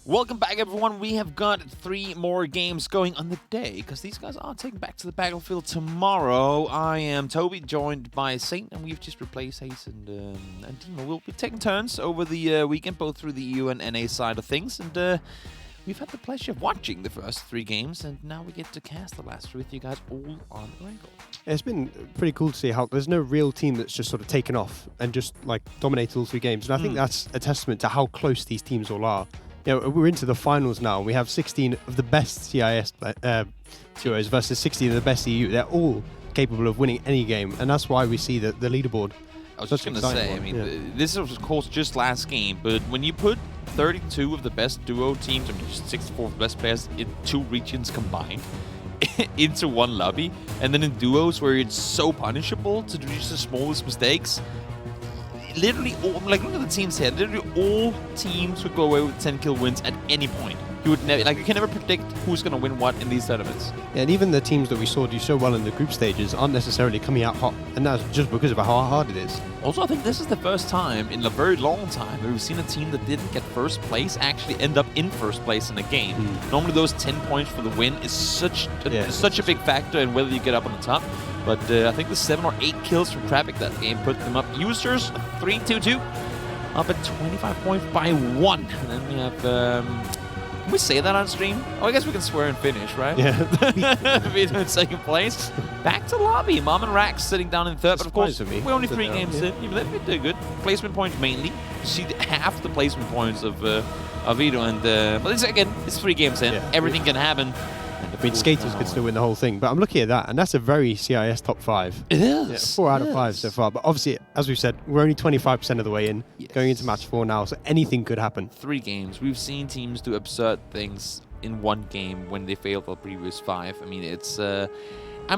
Welcome back, everyone. We have got 3 more games going on the day because these guys are taking back to the battlefield tomorrow. I am Toby, joined by Saint, and we've just replaced Hayes and Dima. We'll be taking turns over the weekend, both through the EU and NA side of things, and we've had the pleasure of watching the first 3 games, and now we get to cast the last 3 with you guys all on Wrangle. It's been pretty cool to see how there's no real team that's just sort of taken off and just like dominated all 3 games, and I think that's a testament to how close these teams all are. You know, we're into the finals now, and we have 16 of the best CIS duos versus 16 of the best EU. They're all capable of winning any game, and that's why we see the leaderboard. I was just going to say, I mean, this is of course just last game, but when you put 32 of the best duo teams, I mean, just 64 of the best players in 2 regions combined into 1 lobby, and then in duos where it's so punishable to do just the smallest mistakes, literally all, like, look at the teams here. Literally all teams would go away with 10 kill wins at any point. You would never, like, you can never predict who's going to win what in these tournaments. Yeah, and even the teams that we saw do so well in the group stages aren't necessarily coming out hot, and that's just because of how hard it is. Also, I think this is the first time in a very long time that we've seen a team that didn't get first place actually end up in first place in a game. Normally those 10 points for the win is such a big factor in whether you get up on the top. But I think the 7 or 8 kills from Traffic that game put them up. Users 3-2-2, up at 25 points by 1. And then we have, can we say that on stream? Oh, I guess we can swear and finish, right? Yeah. Being in second place. Back to lobby. Mom and Rax sitting down in third. But of course, we're only 3 games in. Even if we did good. Placement points mainly. You see half the placement points of Vito. And but it's, again, it's 3 games in. Yeah. Everything can happen. I mean, Skaters could still win the whole thing, but I'm looking at that, and that's a very CIS top 5. It is. Yeah, 4 out of 5 so far, but obviously, as we said, we're only 25% of the way in, going into match 4 now, so anything could happen. 3 games. We've seen teams do absurd things in 1 game when they failed the previous 5. I mean, it's... I'm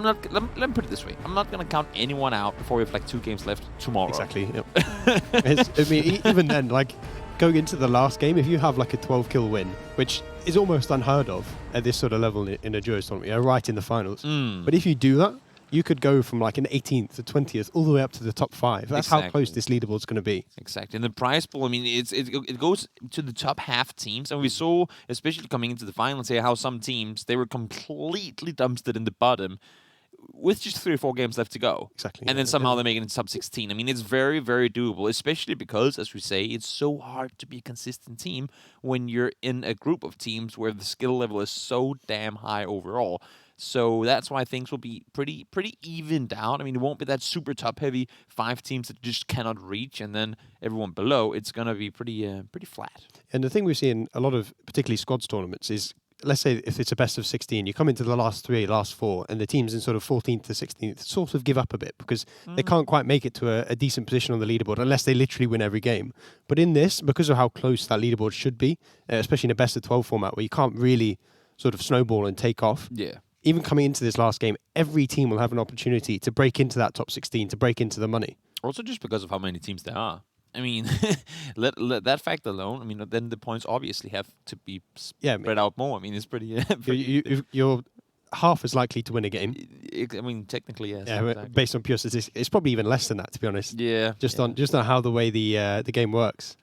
not... Let me put it this way. I'm not going to count anyone out before we have, like, 2 games left tomorrow. Exactly, yep. I mean, even then, like, going into the last game, if you have, like, a 12-kill win, which is almost unheard of at this sort of level in a duos tournament, you know, right in the finals. But if you do that, you could go from like an 18th to 20th all the way up to the top 5. That's how close this leaderboard's going to be. Exactly. And the prize pool, I mean, it goes to the top half teams. And we saw, especially coming into the finals here, how some teams, they were completely dumpstered in the bottom with just 3 or 4 games left to go. Exactly. And then somehow they make it into top 16. I mean, it's very, very doable, especially because, as we say, it's so hard to be a consistent team when you're in a group of teams where the skill level is so damn high overall. So that's why things will be pretty evened out. I mean, it won't be that super top-heavy 5 teams that just cannot reach, and then everyone below. It's going to be pretty flat. And the thing we see in a lot of, particularly squads tournaments, is, let's say if it's a best of 16, you come into the last 3, last 4, and the teams in sort of 14th to 16th sort of give up a bit because they can't quite make it to a decent position on the leaderboard unless they literally win every game. But in this, because of how close that leaderboard should be, especially in a best of 12 format where you can't really sort of snowball and take off, even coming into this last game, every team will have an opportunity to break into that top 16, to break into the money. Also just because of how many teams there are. I mean, let that fact alone, I mean, then the points obviously have to be spread out more. I mean, it's pretty... You're half as likely to win a game. I mean, technically, yes. Yeah, exactly. Based on pure statistics. It's probably even less than that, to be honest. Yeah. Just on how the way the game works.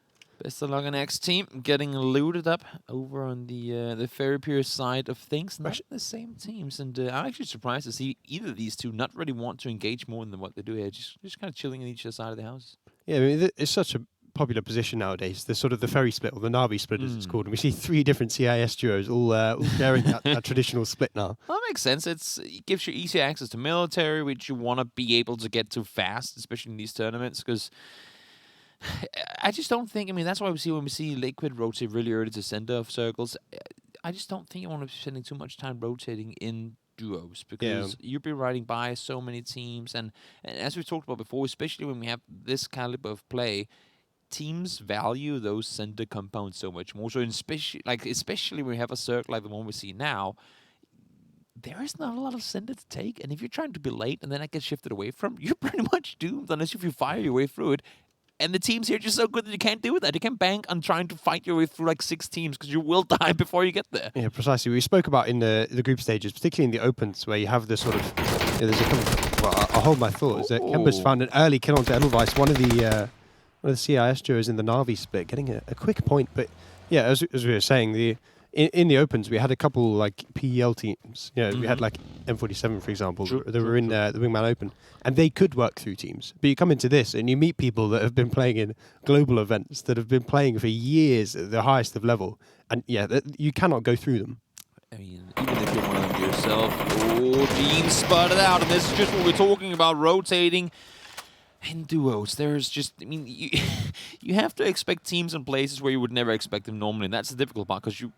Best of luck on X team, getting looted up over on the Fairy Pier side of things. Not the same teams, and I'm actually surprised to see either of these two not really want to engage more than what they do here. Just kind of chilling on each side of the house. Yeah, I mean, it's such a popular position nowadays. The sort of the ferry split, or the Navi split as it's called. And we see 3 different CIS duos all sharing that traditional split now. Well, that makes sense. It gives you easy access to military, which you want to be able to get to fast, especially in these tournaments, because I just don't think, I mean, that's why when we see Liquid rotate really early to center of circles, I just don't think I want to be spending too much time rotating in duos because you'll be riding by so many teams, and as we've talked about before, especially when we have this caliber of play, teams value those center compounds so much more. So especially when we have a circle like the one we see now, there is not a lot of center to take, and if you're trying to be late and then that gets shifted away from, you're pretty much doomed unless if you fire your way through it. And the teams here are just so good that you can't do that. You can't bank on trying to fight your way through like 6 teams because you will die before you get there. Yeah, precisely. We spoke about in the group stages, particularly in the opens, where you have the sort of... there's a couple... Well, I'll hold my thought. Kemba's found an early kill onto Edelweiss. One of the one of the CIS duos in the Na'Vi split, getting a quick point. But yeah, as we were saying, in the opens, we had a couple like PEL teams. You know, we had like M47, for example, that were in the Wingman Open, and they could work through teams. But you come into this and you meet people that have been playing in global events, that have been playing for years at the highest of level, and yeah, you cannot go through them. I mean, even if you're one of them yourself, Gene spotted out, and this is just what we're talking about, rotating in duos. There's just, I mean, you have to expect teams in places where you would never expect them normally, and that's the difficult part, because you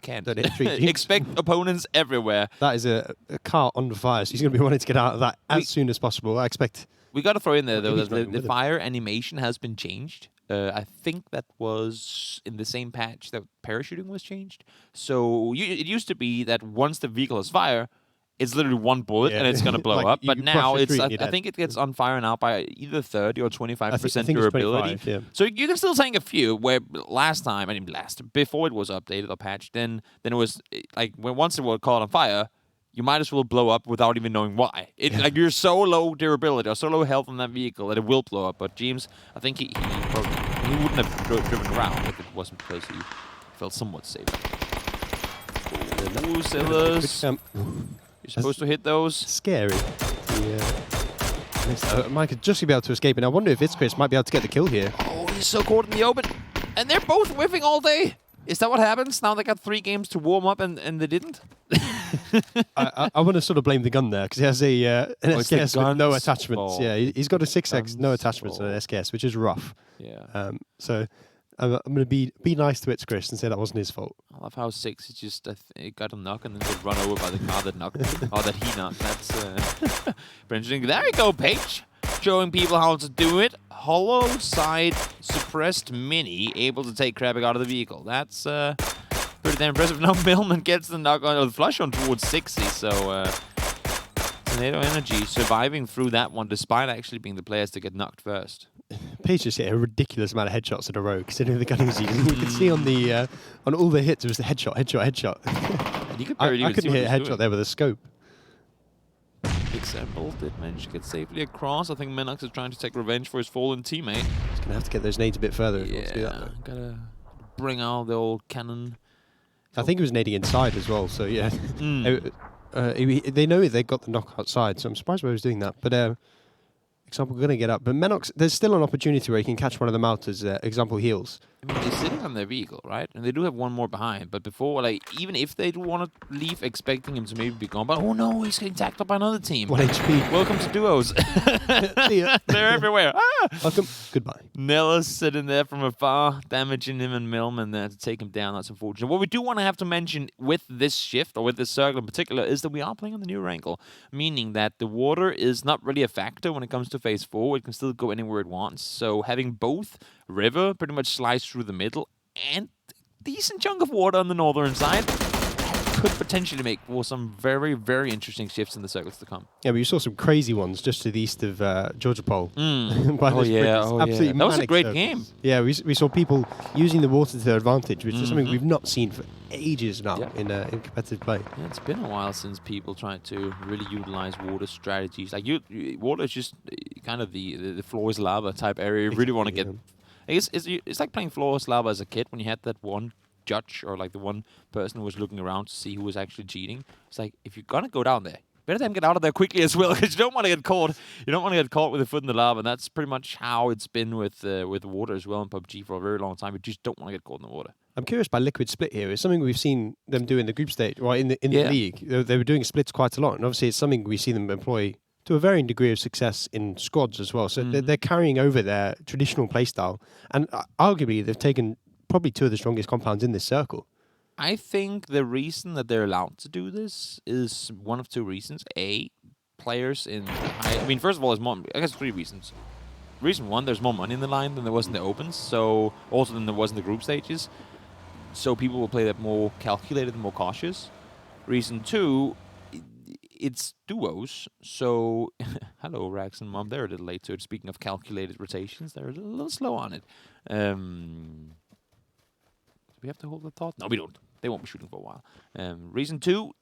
can't. Expect opponents everywhere. That is a car on fire, so he's going to be wanting to get out of that as soon as possible. I expect. We got to throw in there, though, that the fire animation has been changed. I think that was in the same patch that parachuting was changed. So it used to be that once the vehicle is fire, it's literally one bullet and it's going to blow like up. But now I dead. think it gets on fire now by either 30 or 25% durability. 25, yeah. So you can still tank a few. Where before it was updated or patched, then it was like once it was caught on fire, you might as well blow up without even knowing why. Like you're so low durability or so low health on that vehicle that it will blow up. But James, I think he wouldn't have driven around if it wasn't because he felt somewhat safe. Ooh, Silas. You're supposed to hit those. Scary. Yeah. Mike could just be able to escape, and I wonder if Chris might be able to get the kill here. Oh, he's so caught in the open. And they're both whiffing all day. Is that what happens? Now they got 3 games to warm up and they didn't? I want to sort of blame the gun there, because he has an SKS with no attachments. Yeah, he's got a 6X, no attachments on an SKS, which is rough. Yeah. So I'm going to be nice to Chris and say that wasn't his fault. I love how 6 just it got a knock and then got run over by the car that knocked him. Or that he knocked. That's pretty interesting. There you go, Paige. Showing people how to do it. Hollow side suppressed mini, able to take Krabik out of the vehicle. That's pretty damn impressive. Now Millman gets the knock on the flush on towards 60, so Tornado Energy surviving through that one despite actually being the players to get knocked first. Paige just hit a ridiculous amount of headshots in a row, considering the gun he was using. You could see on the on all the hits, it was the headshot. I couldn't hit a headshot there with a scope. Example did manage to get safely across. I think Menox is trying to take revenge for his fallen teammate. He's going to have to get those nades a bit further. Yeah, to do that, gotta bring out the old cannon. I think he was nading inside as well, so yeah. They know they got the knock outside, so I'm surprised why he was doing that. But example going to get up. But Menox, there's still an opportunity where he can catch one of them out as example heals. I mean, they're sitting on their vehicle, right? And they do have one more behind. But before, like, even if they do want to leave expecting him to maybe be gone, but oh no, he's getting tacked up by another team. 1 HP. Welcome to duos. See ya. They're everywhere. Ah! Welcome. Goodbye. Nella's sitting there from afar, damaging him and Millman there to take him down. That's unfortunate. What we do want to have to mention with this shift, or with this circle in particular, is that we are playing on the new wrinkle, meaning that the water is not really a factor when it comes to phase 4. It can still go anywhere it wants. So having both river pretty much slice through the middle and a decent chunk of water on the northern side could potentially make for some very, very interesting shifts in the circles to come. Yeah, but you saw some crazy ones just to the east of Georgia Pole. Absolutely that was a great game. Yeah, we saw people using the water to their advantage, which is something we've not seen for ages now in competitive play. Yeah, it's been a while since people tried to really utilize water strategies. Like water is just kind of the floor is lava type area. You really want to get. I guess it's like playing floor is lava as a kid when you had that one judge or like the one person who was looking around to see who was actually cheating. It's like, if you're gonna go down there, better than get out of there quickly as well, because you don't want to get caught. You don't want to get caught with a foot in the lava, and that's pretty much how it's been with water as well in PUBG for a very long time. You just don't want to get caught in the water. I'm curious by Liquid split here. It's something we've seen them do in the group stage, or in the league. They were doing splits quite a lot, and obviously it's something we see them employ to a varying degree of success in squads as well. So they're carrying over their traditional playstyle, and arguably they've taken probably 2 of the strongest compounds in this circle. I think the reason that they're allowed to do this is one of 2 reasons. A, players in the high... I mean, first of all, I guess 3 reasons. Reason 1, there's more money in the line than there was in the opens, so also than there was in the group stages. So people will play that more calculated and more cautious. Reason 2, it's duos, so... Hello, Rax and Mom. They're a little late to it. Speaking of calculated rotations, they're a little slow on it. We have to hold the thought? No, we don't. They won't be shooting for a while. Reason 2,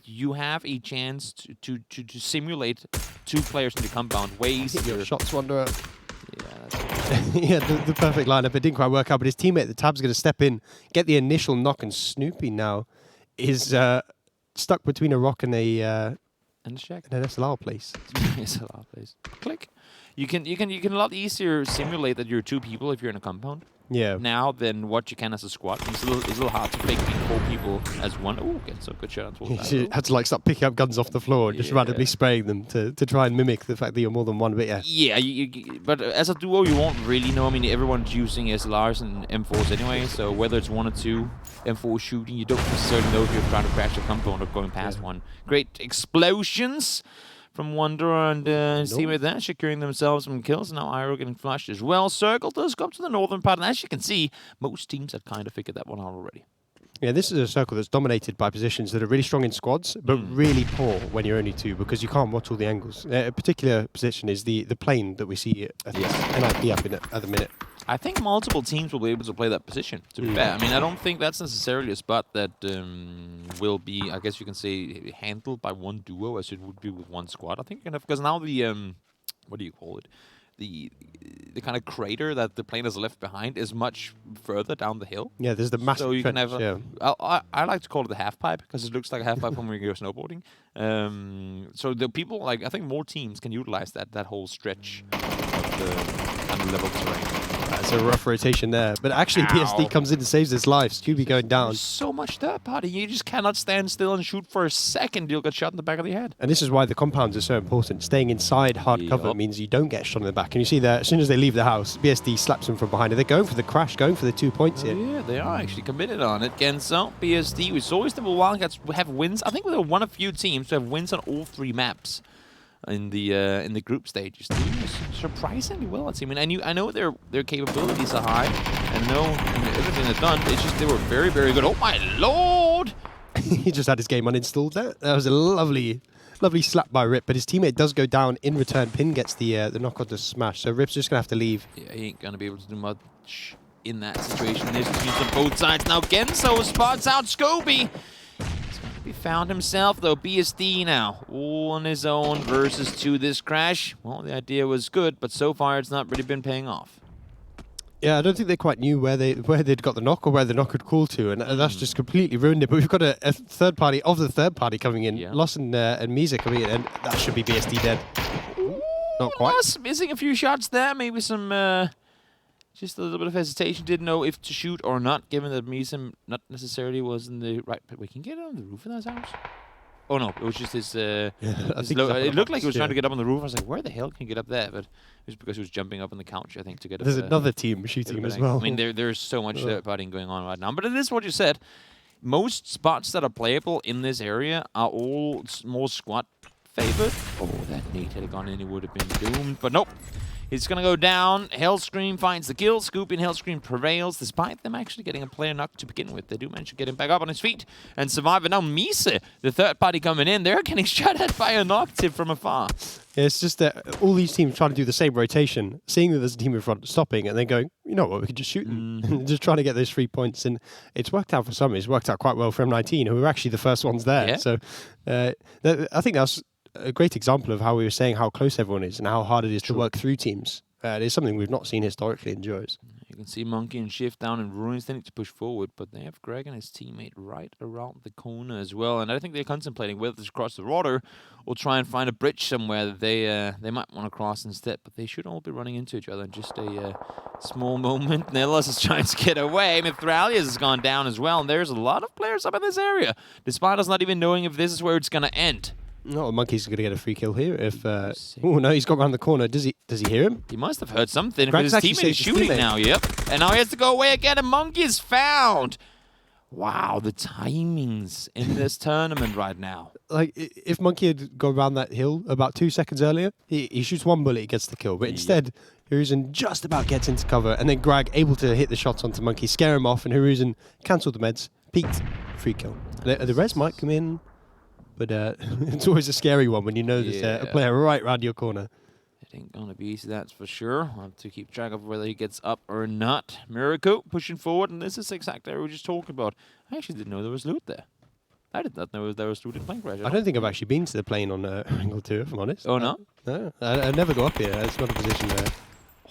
you have a chance to simulate 2 players in the compound way easier. Shots, Wanderer. Yeah, that's Yeah, the perfect lineup. It didn't quite work out, but his teammate, the Tab's going to step in, get the initial knock, and Snoopy now is stuck between a rock and And a check. an SLR place. SLR place. Click. You can a lot easier simulate that you're 2 people if you're in a compound. Yeah. Now than what you can as a squad. It's a little hard to fake 4 people as one. Oh, again, so good shot on towards You had to like start picking up guns off the floor and just randomly spraying them to try and mimic the fact that you're more than one. But yeah. Yeah, but as a duo, you won't really know. I mean, everyone's using SLRs and M4s anyway, so whether it's 1 or 2 M4 shooting, you don't necessarily know if you're trying to crash a compound or going past one. Great explosions from Wanderer and his teammate there, securing themselves some kills. Now Iroh getting flushed as well. Circle does go up to the northern part, and as you can see, most teams have kind of figured that one out already. Yeah, this is a circle that's dominated by positions that are really strong in squads, but really poor when you're only 2 because you can't watch all the angles. A particular position is the plane that we see at NIP up in at the minute. I think multiple teams will be able to play that position, to be fair. I mean, I don't think that's necessarily a spot that will be, I guess you can say, handled by 1 duo as it would be with 1 squad. I think because now the, what do you call it? The kind of crater that the plane has left behind is much further down the hill. Yeah, there's the massive So you trench, can have I like to call it the half pipe because it looks like a half pipe when we go snowboarding. So the people, like, I think more teams can utilize that whole stretch of the kind of level terrain. That's a rough rotation there. But actually, PSD comes in and saves his life. Scooby going down. There's so much third party. You just cannot stand still and shoot for a second. You'll get shot in the back of the head. And this is why the compounds are so important. Staying inside hard cover means you don't get shot in the back. And you see there, as soon as they leave the house, BSD slaps them from behind. And they're going for the crash, going for the 2 points here. Yeah, they are actually committed on it. Genso, BSD, we saw the Wildcats have wins. I think we were one of few teams to have wins on all 3 maps in the group stages. Surprisingly well, it seems. I mean, I know their capabilities are high, and know everything they've done. It's just they were very, very good. Oh my lord! He just had his game uninstalled there. That was a lovely slap by Rip, but his teammate does go down in return. Pin gets the knock on the smash, so Rip's just gonna have to leave. Yeah, he ain't gonna be able to do much in that situation. There's teams on both sides now. Genso spots out Scooby. He found himself, though. BSD now, all on his own versus 2 this crash. Well, the idea was good, but so far it's not really been paying off. Yeah, I don't think they quite knew where they'd got the knock or where the knock had called to, and that's just completely ruined it. But we've got a third party of the third party coming in. Yeah. Lawson and Misa coming in, and that should be BSD dead. Ooh, not quite. Loss missing a few shots there. Maybe some... just a little bit of hesitation. Didn't know if to shoot or not, given that Misa not necessarily was in the right... But we can get on the roof of that house? Oh, no. It was just his... it looked like he was trying to get up on the roof. I was like, where the hell can you get up there? But it was because he was jumping up on the couch, I think, to get up. There's another team shooting him as well. I mean, there's so much third-partying going on right now. But it is what you said. Most spots that are playable in this area are all more squad favored. Oh, that nade had gone in, he would have been doomed. But nope. He's going to go down. Hellscream finds the kill. Scoopy and Hellscream prevails, despite them actually getting a player knocked to begin with. They do manage to get him back up on his feet and survive. And now Misa, the third party coming in, they're getting shot at by an octave from afar. Yeah, it's just that all these teams trying to do the same rotation, seeing that there's a team in front stopping, and then going, you know what, we could just shoot them. Just trying to get those 3 points. And it's worked out for some. It's worked out quite well for M19, who were actually the first ones there. Yeah. So I think that's a great example of how we were saying how close everyone is and how hard it is to work through teams. It's something we've not seen historically in duos. You can see Monkey and Shift down in Ruins. They need to push forward, but they have Greg and his teammate right around the corner as well. And I think they're contemplating whether to cross the water or try and find a bridge somewhere that they might want to cross instead. But they should all be running into each other in just a small moment. Nellis is trying to get away. Mithralius has gone down as well. And there's a lot of players up in this area, despite us not even knowing if this is where it's going to end. No, Monkey's going to get a free kill here. If oh no, he's got around the corner. Does he hear him? He must have heard something. Because his teammate is shooting now. Yep. And now he has to go away again. And Monkey is found. Wow, the timings in this tournament right now. Like, if Monkey had gone around that hill about 2 seconds earlier, he shoots one bullet, he gets the kill. But instead, Hiruzen just about gets into cover, and then Greg able to hit the shots onto Monkey, scare him off, and Hiruzen cancelled the meds, peeked, free kill. The res might come in. But it's always a scary one when you know there's a player right around your corner. It ain't going to be easy, that's for sure. I'll have to keep track of whether he gets up or not. Miracle pushing forward, and this is exactly what we were just talking about. I actually didn't know there was loot there. I did not know there was loot in Plane Crash. I don't think I've actually been to the plane on Angle 2, if I'm honest. Oh, no? No, I never go up here. It's not a position there.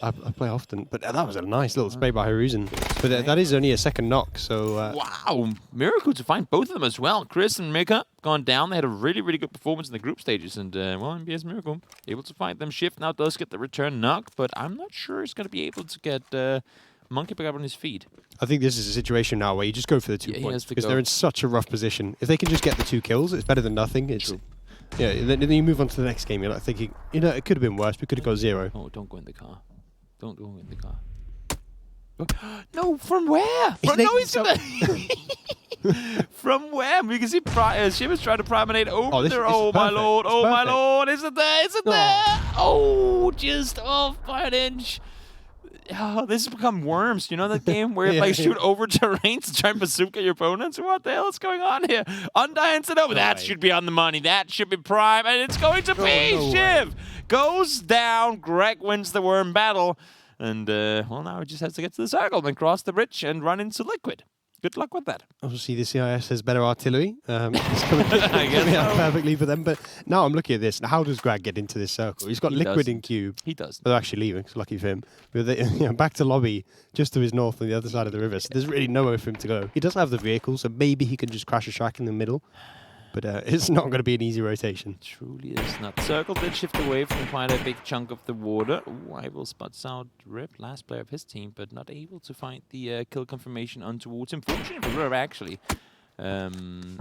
I play often, but that was a nice little spray by Hiruzen. But that is only a second knock, so... Wow, miracle to find both of them as well. Chris and Mika gone down. They had a really, really good performance in the group stages, and, well, MBS Miracle able to find them. Shift now does get the return knock, but I'm not sure he's going to be able to get Monkey back up on his feet. I think this is a situation now where you just go for the 2 points, because they're in such a rough position. If they can just get the 2 kills, it's better than nothing. It's... True. Yeah, then you move on to the next game. You're like thinking, you know, it could have been worse. We could have got 0. Oh, don't go in the car. Don't go in the car. No, from where? No, he's gonna... From where? We can see Shim is trying to promenade over there. Oh, my lord. Oh, my lord. Is it there? Is it there? Oh, just off by an inch. Oh, this has become Worms. You know that game where you shoot over terrain to try and bazooka your opponents? What the hell is going on here? Undyne said, oh, that should be on the money. That should be prime. And it's going to be. Shiv goes down. Greg wins the Worm battle. And, well, now he just has to get to the circle and cross the bridge and run into Liquid. Good luck with that. Obviously, the CIS has better artillery. It's coming out perfectly for them. But now I'm looking at this. How does Greg get into this circle? He's got Liquid in Cube. He does. They're actually leaving. It's lucky for him. But they, back to lobby, just to his north on the other side of the river. So there's really nowhere for him to go. He does have the vehicle, so maybe he can just crash a shack in the middle. But it's not going to be an easy rotation. Truly is not. Circle did shift away from quite a big chunk of the water. Ooh, Ival spots out Rip, last player of his team, but not able to find the kill confirmation on towards him. Fortunately for Rip, actually. A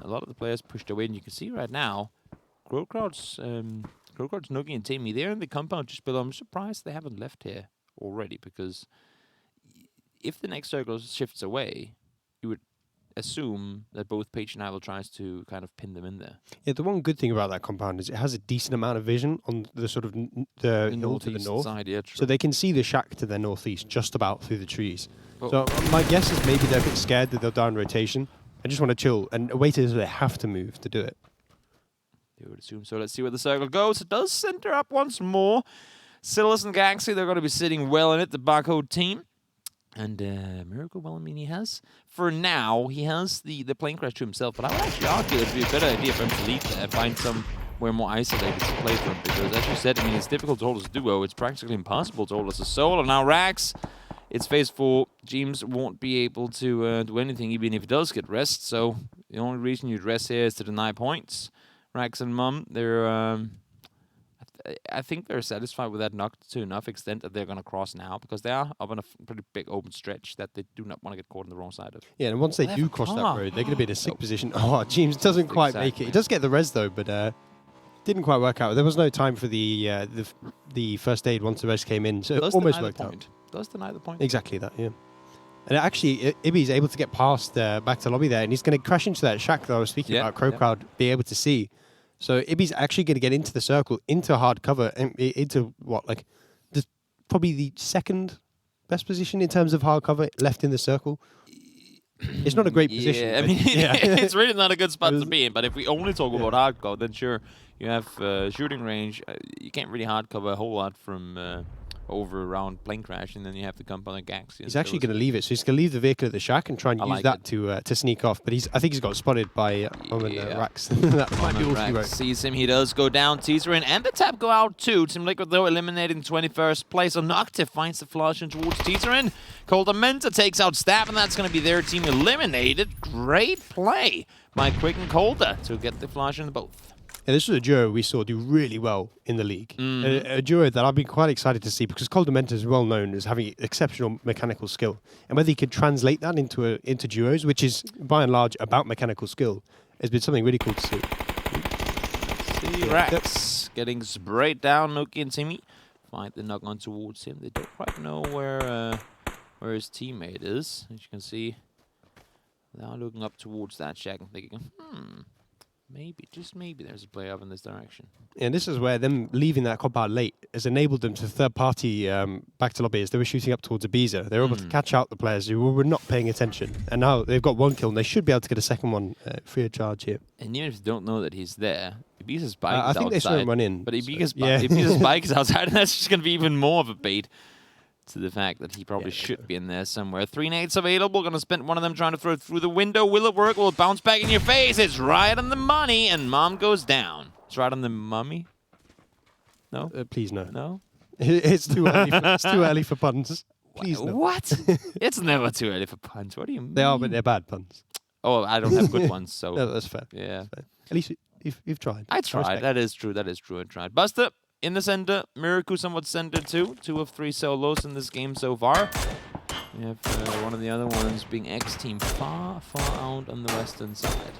lot of the players pushed away, and you can see right now, Crowcroud's Noogie and Timmy, they're in the compound just below. I'm surprised they haven't left here already, because if the next circle shifts away, you would assume that both Page and Ival tries to kind of pin them in there. Yeah, the one good thing about that compound is it has a decent amount of vision on the sort of the hill to the north. Side, yeah, so they can see the shack to their northeast just about through the trees. So my guess is maybe they're a bit scared that they'll die in rotation. I just want to chill and wait until they have to move to do it. They would assume so. Let's see where the circle goes. It does center up once more. Silas and Gangxi, they're going to be sitting well in it, the Barcode team. And Miracle, well, I mean, he has, for now, he has the plane crash to himself. But I would actually argue it would be a better idea for him to leave there, find somewhere more isolated to play from. Because, as you said, I mean, it's difficult to hold as a duo. It's practically impossible to hold as a solo. Now, Rax, it's phase 4. James won't be able to do anything, even if he does get rest. So, the only reason you'd rest here is to deny points. Rax and Mum, they're... I think they're satisfied with that knock to enough extent that they're going to cross now, because they are up on a pretty big open stretch that they do not want to get caught on the wrong side of. Yeah, and once they do cross that road, they're going to be in a sick position. Oh, James doesn't quite make it. He does get the res though, but didn't quite work out. There was no time for the first aid once the res came in, so it almost worked out. Does deny the point. Exactly that, yeah. And actually, Ibby's able to get past back to lobby there, and he's going to crash into that shack that I was speaking about. Crowcrowd be able to see. So Ibby's actually going to get into the circle, into hard cover, and into what, like, probably the second best position in terms of hard cover left in the circle. It's not a great position. I mean, it's really not a good spot to be in. But if we only talk about hard cover, then sure, you have shooting range. You can't really hard cover a whole lot from over around plane crash, and then you have to come on a Gax. He's actually going to leave it, so he's going to leave the vehicle at the shack and try and use that to sneak off. But I think he's got spotted by Rax. That might be all Rax sees him. He does go down. Teaser in, and the tap go out too. Team Liquid though eliminating 21st place. Noctiv finds the flush in towards Teaser in. Coldamenta takes out Staff, and that's going to be their team eliminated. Great play by Quick and Colda to get the flush in both. Yeah, this was a duo we saw do really well in the league. A duo that I've been quite excited to see, because Coldamenta is well known as having exceptional mechanical skill. And whether he could translate that into duos, which is by and large about mechanical skill, has been something really cool to see. See Rax getting sprayed down. Nuki and Timmy find the knock on towards him. They don't quite know where his teammate is. As you can see, they are looking up towards that shack and thinking, maybe, just maybe, there's a play up in this direction. And this is where them leaving that compound late has enabled them to third-party back to lobby as they were shooting up towards Ibiza. They were able to catch out the players who were not paying attention. And now they've got one kill, and they should be able to get a second one free of charge here. And even if you don't know that he's there, Ibiza's bike is outside. I think they saw him run in. But Ibiza's bike is outside, and that's just going to be even more of a bait to the fact that he probably should be in there somewhere. 3 nades available. Going to spend one of them trying to throw it through the window. Will it work? Will it bounce back in your face? It's right on the money, and Mom goes down. It's right on the mummy. No? Please, no. No? It's too early. It's too early for puns. Please no. What? It's never too early for puns. What do you mean? They are, but they're bad puns. Oh, I don't have good ones, so No, that's fair. yeah. That's fair. At least you've tried. I tried. Respect. That is true. That is true. I tried. Buster in the center. Miraku somewhat center too. 2 of 3 solos in this game so far. We have one of the other ones being X Team far out on the western side.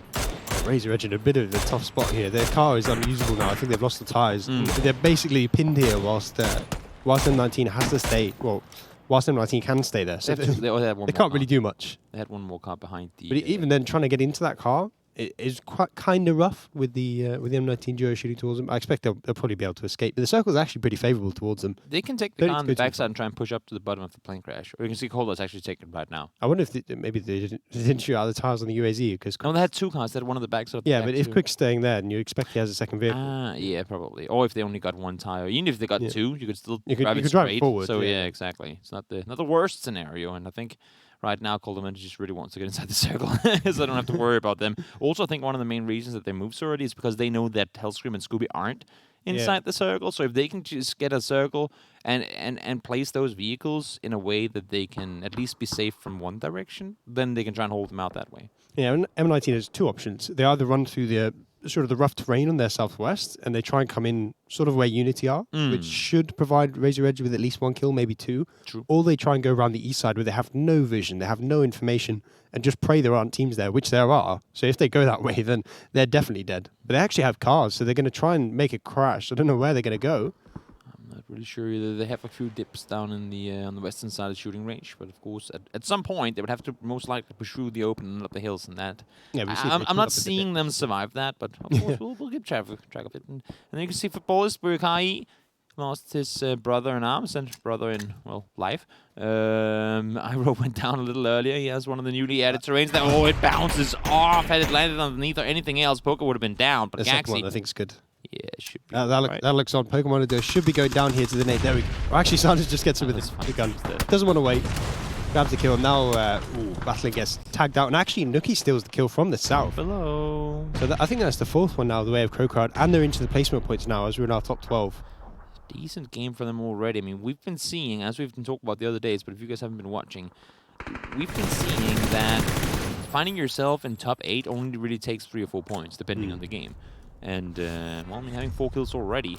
Razor Edge in a bit of a tough spot here. Their car is unusable now. I think they've lost the tyres. They're basically pinned here whilst M19 has to stay. Well, whilst M19 can stay there. So they can't really do much. They had one more car behind the... But even then, trying to get into that car is quite kind of rough with the M19 duo shooting towards them. I expect they'll probably be able to escape. But the circle is actually pretty favourable towards them. They can take the car on the backside and try and push up to the bottom of the plane crash. Or you can see Cold's actually taking it right now. I wonder if maybe they didn't shoot out the tyres on the UAZ because... No, they had 2 cars. They had one on the backside. Yeah, but if Quick's staying there, then you expect he has a second vehicle. Yeah, probably. Or if they only got 1 tyre. Even if they got 2, you could still drive it drive straight. forward. So yeah, exactly. It's not the worst scenario, and I think right now Coleman just really wants to get inside the circle, so I don't have to worry about them. Also, I think one of the main reasons that they move so early is because they know that Hellscream and Scooby aren't inside the circle. So if they can just get a circle and place those vehicles in a way that they can at least be safe from one direction, then they can try and hold them out that way. Yeah, and M19 has 2 options. They either run through the sort of the rough terrain on their southwest, and they try and come in sort of where Unity are, which should provide Razor Edge with at least 1 kill, maybe 2. True. Or they try and go around the east side where they have no vision, they have no information, and just pray there aren't teams there, which there are. So if they go that way, then they're definitely dead. But they actually have cars, so they're going to try and make a crash. I don't know where they're going to go. Not really sure either. They have a few dips down in the on the western side of the shooting range, but of course, at some point they would have to most likely push through the open and up the hills and that. Yeah, I'm not seeing them survive that, but of course we'll keep track of it. And then you can see footballist Burukai lost his brother in arms and brother in life. Iroh went down a little earlier. He has one of the newly added terrains that it bounces off. Had it landed underneath or anything else, Poker would have been down. But the second one I think is good. Yeah, it should be. That looks on. Pokemon should be going down here to the nade. There we go. Oh, actually, Sanders just gets it with the gun. Doesn't want to wait. Grabs the kill. Now, Battling gets tagged out. And actually, Nookie steals the kill from the south. Below. So I think that's the 4th one now, the way of Crowcrowd. And they're into the placement points now as we're in our top 12. Decent game for them already. I mean, we've been seeing, as we've been talking about the other days, but if you guys haven't been watching, we've been seeing that finding yourself in top 8 only really takes 3 or 4 points, depending on the game. And, having 4 kills already.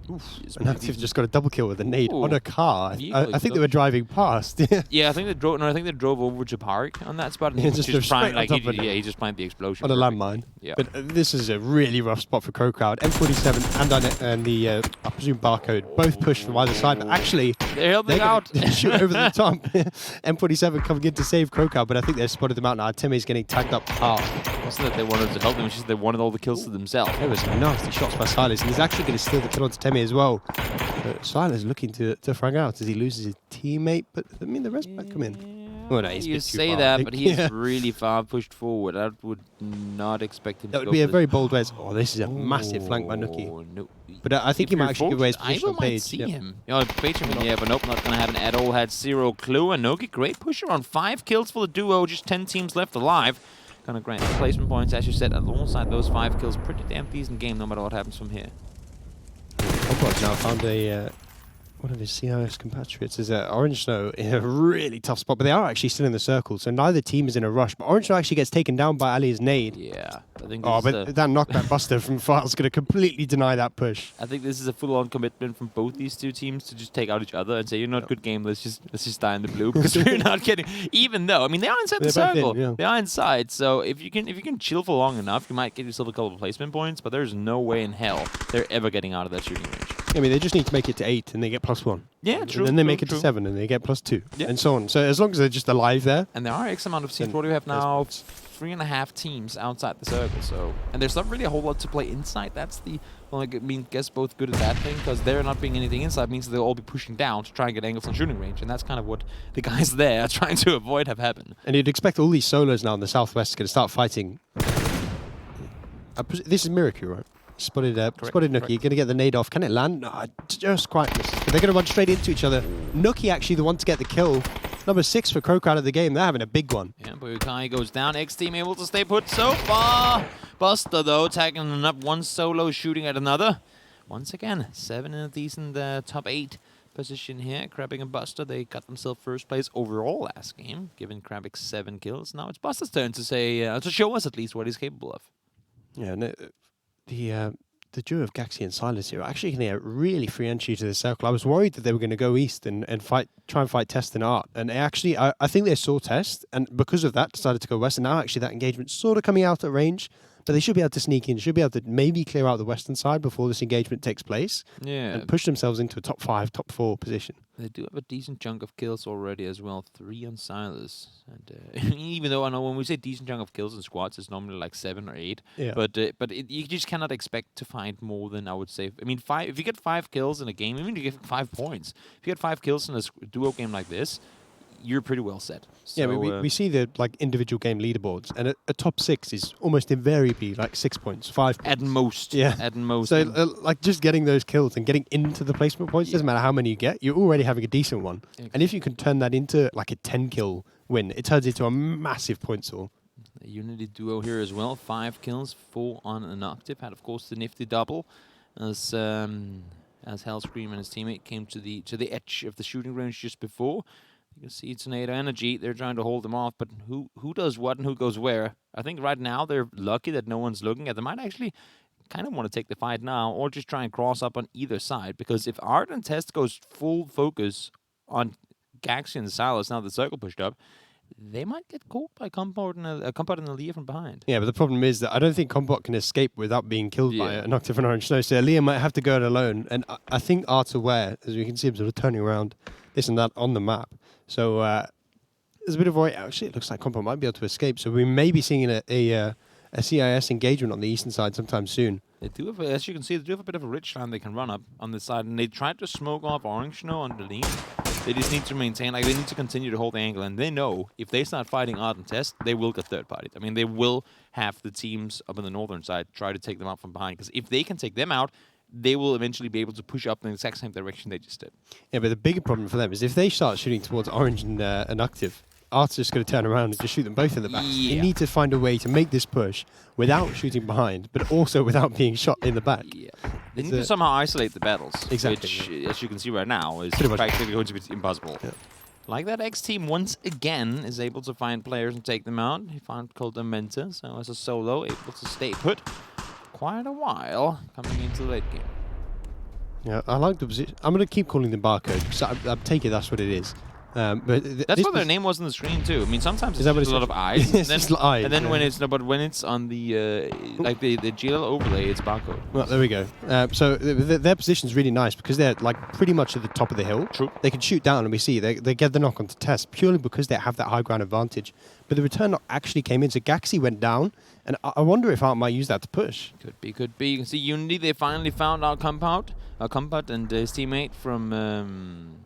And Active just got a double kill with a nade on a car. I think they were driving past. Yeah, I think they drove. No, I think they drove over to park on that spot, and he just planted he just planted the explosion on a landmine. Yeah, but this is a really rough spot for Crowcrowd. M47 and the I presume Barcode both pushed from either side. But actually, they're helping out. Shoot over the top. M47 coming in to save Crowcrowd, but I think they've spotted them out now. Timmy's getting tagged up hard. It wasn't that they wanted to help them; it's just they wanted all the kills to themselves. There was nasty shots by Silas, and he's actually going to steal the kill onto Timmy as well. Silas looking to frag out as he loses his teammate, but I mean the rest might come in. Well, no, he's you a bit too say far, that, but he's really far pushed forward. I would not expect him. That would be a very bold res. Oh, this is a massive flank by Nookie. No. But I think he might actually give away his position on Page. See him. Page him, yeah, but nope, not gonna happen at all. Had 0 clue, and Nookie, great pusher on 5 kills for the duo. Just 10 teams left alive. Gonna grant placement points, as you said, alongside those 5 kills. Pretty damn decent game, no matter what happens from here. Ombrod's now found one of his CIS compatriots is Orange Snow in a really tough spot, but they are actually still in the circle, so neither team is in a rush. But Orange Snow actually gets taken down by Ali's nade. Yeah, I think. But that knockback buster from File's going to completely deny that push. I think this is a full-on commitment from both these two teams to just take out each other and say, "You're not a good game. Let's just die in the blue because we're not getting." Even though, I mean, they are inside the circle. They are inside. So if you can chill for long enough, you might get yourself a couple of placement points. But there's no way in hell they're ever getting out of that shooting range. I mean, they just need to make it to 8 and they get +1. Yeah, true. And then they make it to 7 and they get +2. Yeah. And so on. So as long as they're just alive there. And there are X amount of teams. What do we have now? 3.5 teams outside the circle. So, and there's not really a whole lot to play inside. That's the, well, I guess both good at that thing, because there not being anything inside means they'll all be pushing down to try and get angles on shooting range. And that's kind of what the guys there are trying to avoid have happen. And you'd expect all these solos now in the southwest are going to start fighting. This is Miracle, right? Spotted Nookie, going to get the nade off. Can it land? No, just quite misses. But they're going to run straight into each other. Nookie actually the one to get the kill. Number 6 for Crowcrowd of the game. They're having a big one. Yeah, Burukai goes down. X-Team able to stay put so far. Buster, though, tagging up one solo, shooting at another. Once again, 7 in a decent top 8 position here. Krabic and Buster, they got themselves first place overall last game, giving Krabic 7 kills. Now it's Buster's turn to say, to show us at least what he's capable of. Yeah, no, the duo of Gaxi and Silas here are actually going to get really free entry to the circle. I was worried that they were going to go east and try and fight Test and Art. And actually, I think they saw Test, and because of that, decided to go west. And now actually that engagement's sort of coming out at range. But they should be able to sneak in, should be able to maybe clear out the western side before this engagement takes place. Yeah. And push themselves into a top 5, top 4 position. They do have a decent chunk of kills already as well. 3 on Silas. And even though I know when we say decent chunk of kills in squads, it's normally like 7 or 8. Yeah. But you just cannot expect to find more than, I would say, I mean, 5. If you get 5 kills in a game, even if you get 5 points, if you get 5 kills in a duo game like this, you're pretty well set. So, yeah, we see the individual game leaderboards, and a top 6 is almost invariably 6 points, 5 points. At most. Yeah. At most. So just getting those kills and getting into the placement points, doesn't matter how many you get, you're already having a decent one. Exactly. And if you can turn that into a 10 kill win, it turns into a massive point haul. The Unity duo here as well. 5 kills, 4 on an octave. Had of course the nifty double as Hellscream and his teammate came to the edge of the shooting range just before. You can see Tornado Energy. They're trying to hold them off, but who does what and who goes where? I think right now they're lucky that no one's looking at them. Might actually kind of want to take the fight now, or just try and cross up on either side. Because if Art and Test goes full focus on Gaxi and Silas, now the circle pushed up, they might get caught by Compot and Aaliyah from behind. Yeah, but the problem is that I don't think Compot can escape without being killed by an Octave and Orange Snow. So Aaliyah might have to go it alone. And I think Art's aware, as we can see him sort of turning around this and that on the map. So there's a bit of worry. Actually, it looks like Compot might be able to escape. So we may be seeing a CIS engagement on the eastern side sometime soon. They do have, as you can see, they do have a bit of a ridge line they can run up on this side. And they tried to smoke off Orange Snow underneath. They just need to maintain, they need to continue to hold the angle. And they know if they start fighting Art and Test, they will get third partied. I mean, they will have the teams up on the northern side try to take them out from behind. Because if they can take them out, they will eventually be able to push up in the exact same direction they just did. Yeah, but the bigger problem for them is if they start shooting towards Orange and Octave, Art's just going to turn around and just shoot them both in the back. Yeah. You need to find a way to make this push without shooting behind, but also without being shot in the back. Yeah. They need to somehow isolate the battles. Exactly. Which, as you can see right now, is Pretty much practically going to be impossible. Yeah. Like that, X team once again is able to find players and take them out. He found Coldamenta, so as a solo, able to stay put quite a while coming into the late game. Yeah, I like the position. I'm going to keep calling them barcode because I take it that's what it is. But that's what their name was on the screen too. I mean, sometimes it's that what just a lot of eyes, It's just eyes, and then yeah. when it's on the the GLL overlay, it's barcode. Well, there we go. So their position's really nice because they're pretty much at the top of the hill. True. They can shoot down, and we see they get the knock onto Test purely because they have that high ground advantage. But the return knock actually came in, so Gaxi went down, and I wonder if Art might use that to push. Could be. You can see Unity. They finally found our Compot and his teammate from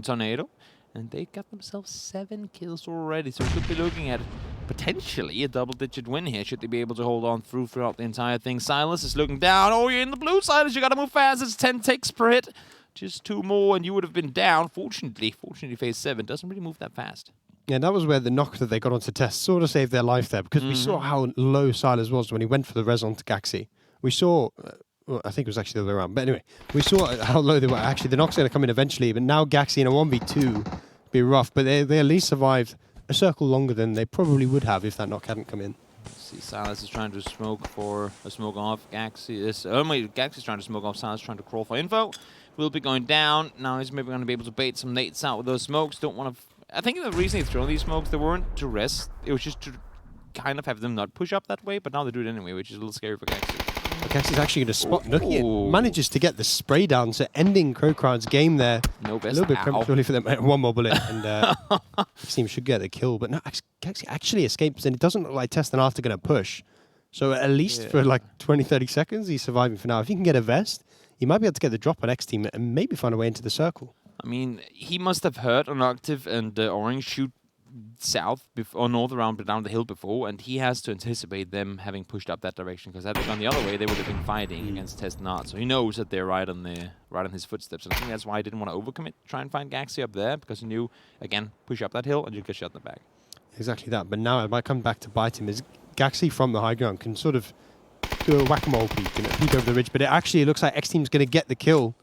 Tornado. And they got themselves 7 kills already, so we could be looking at potentially a double-digit win here, should they be able to hold on throughout the entire thing. Silas is looking down. Oh, you're in the blue side, you gotta move fast. It's 10 ticks per hit. Just 2 more, and you would have been down. Fortunately, phase 7 doesn't really move that fast. Yeah, that was where the knock that they got onto Test sort of saved their life there, because we saw how low Silas was when he went for the res onto Gaxi. We saw... well, I think it was actually the other way around. But anyway, we saw how low they were. Actually, the knock's going to come in eventually. But now Gaxi in a 1v2 be rough. But they at least survived a circle longer than they probably would have if that knock hadn't come in. See, Silas is trying to smoke off. Gaxi's trying to smoke off. Silas trying to crawl for info. Will be going down. Now he's maybe going to be able to bait some nates out with those smokes. Don't want to... I think the reason he's throwing these smokes, they weren't to rest. It was just to kind of have them not push up that way. But now they do it anyway, which is a little scary for Gaxi. Gaxi's actually going to spot Nookie. Manages to get the spray down, so ending Crowcrown's game there. No best. A little bit prematurely for them. One more bullet, and his team should get the kill. But no, Gaxi actually escapes, and it doesn't look like Test and Art are going to push. So at least for 20, 30 seconds, he's surviving for now. If he can get a vest, he might be able to get the drop on X team and maybe find a way into the circle. I mean, he must have heard an Octave and Orange shoot south or north around down the hill before, and he has to anticipate them having pushed up that direction, because had they gone the other way, they would have been fighting against Test and Art. So he knows that they're right on his footsteps, and I think that's why he didn't want to overcommit, try and find Gaxi up there, because he knew, again, push up that hill and you'd get shot in the back. Exactly that, but now it might come back to bite him, as Gaxi from the high ground can sort of do a whack-a-mole peek over the ridge, but it actually looks like X Team's going to get the kill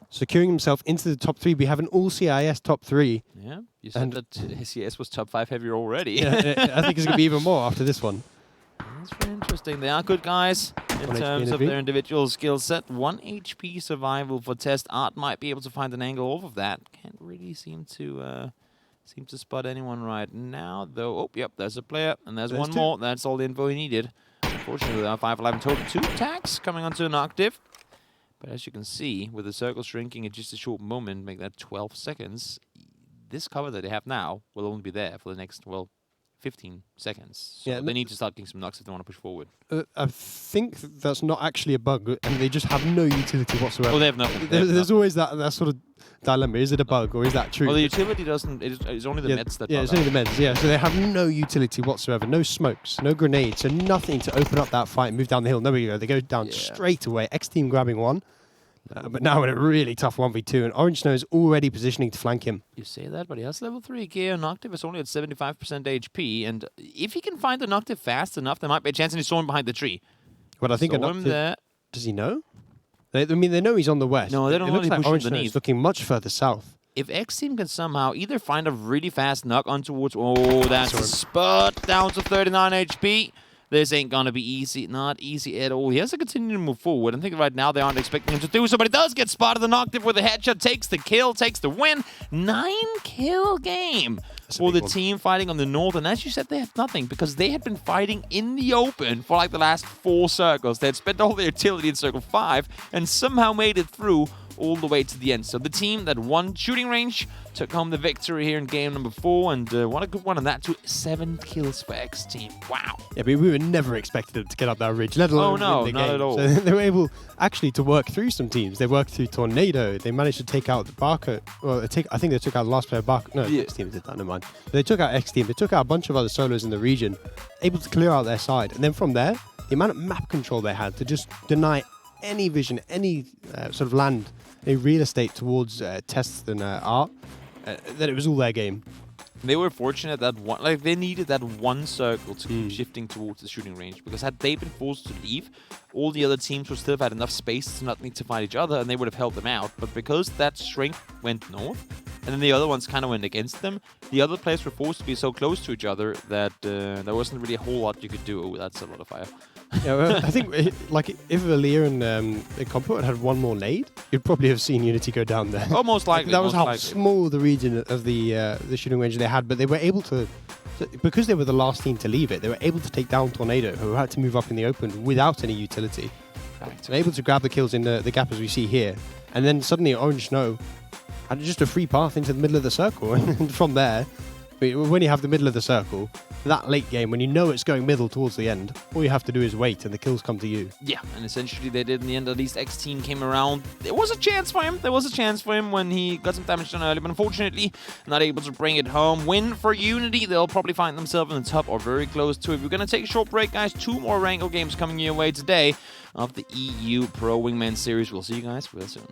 securing himself into the top 3. We have an all CIS top 3. Yeah, you said that CIS was top 5 heavier already. Yeah, I think it's going to be even more after this one. That's very interesting. They are good guys in terms of their individual skill set. 1 HP survival for Test. Art might be able to find an angle off of that. Can't really seem to spot anyone right now, though. Oh, yep, there's a player, and there's one more. That's all the info he needed. Unfortunately, there are 5 alive in total. 2 attacks coming onto an Octave. But as you can see, with the circle shrinking in just a short moment, make that 12 seconds, this cover that they have now will only be there for the next, well, 15 seconds. So they need to start getting some knocks if they want to push forward. I think that's not actually a bug, and they just have no utility whatsoever. Oh, they have nothing. There's always that sort of dilemma. Is it a bug or is that true? Well, the utility doesn't. It's only the meds that. Yeah, it's only the meds. Yeah, so they have no utility whatsoever. No smokes, no grenades, so nothing to open up that fight and move down the hill. There we go. They go down straight away. X team grabbing one. But now in a really tough 1v2, and Orange Snow is already positioning to flank him. You say that, but he has level 3 gear, and Octave is only at 75% HP, and if he can find an Octave fast enough, there might be a chance, and he saw him behind the tree. But I think an Octave... Does he know? I mean, they know he's on the west. No, they don't know. It looks like Orange Snow is looking much further south. If X Team can somehow either find a really fast knock on towards... Oh, that's a spot down to 39 HP. This ain't gonna be easy. Not easy at all. He has to continue to move forward. I think right now they aren't expecting him to do so, but he does get spotted. The Octave with a headshot takes the kill, takes the win. 9-kill game for the team fighting on the north. And as you said, they have nothing because they had been fighting in the open for like the last 4 circles. They had spent all their utility in circle 5 and somehow made it through all the way to the end. So the team that won shooting range took home the victory here in game number 4, and what a good one on that too. 7 kills for X Team. Wow. Yeah, but we were never expecting them to get up that ridge, let alone win the game. Not at all. So they were able actually to work through some teams. They worked through Tornado. They managed to take out the Barker. Well, I think they took out the last player, Barker. No, X Team did that, never mind. They took out X Team. They took out a bunch of other solos in the region, able to clear out their side. And then from there, the amount of map control they had to just deny any vision, any sort of land, a real estate towards Tests and Art, that it was all their game. They were fortunate that they needed that one circle to keep shifting towards the shooting range, because had they been forced to leave, all the other teams would still have had enough space to not need to fight each other, and they would have held them out. But because that shrink went north, and then the other ones kind of went against them, the other players were forced to be so close to each other that there wasn't really a whole lot you could do. Oh, that's a lot of fire. Yeah, well, I think like if Valir and Compo had had one more nade, you'd probably have seen Unity go down there. Oh, most likely. That was how small the region of the shooting range they had, but they were able to, because they were the last team to leave it, they were able to take down Tornado, who had to move up in the open without any utility. Right. They were able to grab the kills in the gap as we see here, and then suddenly Orange Snow had just a free path into the middle of the circle, and from there, when you have the middle of the circle, that late game, when you know it's going middle towards the end, all you have to do is wait and the kills come to you. Yeah, and essentially they did in the end. At least X Team came around. There was a chance for him. There was a chance for him when he got some damage done early, but unfortunately not able to bring it home. Win for Unity. They'll probably find themselves in the top or very close to it. We're going to take a short break, guys. 2 more Wrangle games coming your way today of the EU Pro Wingman Series. We'll see you guys real soon.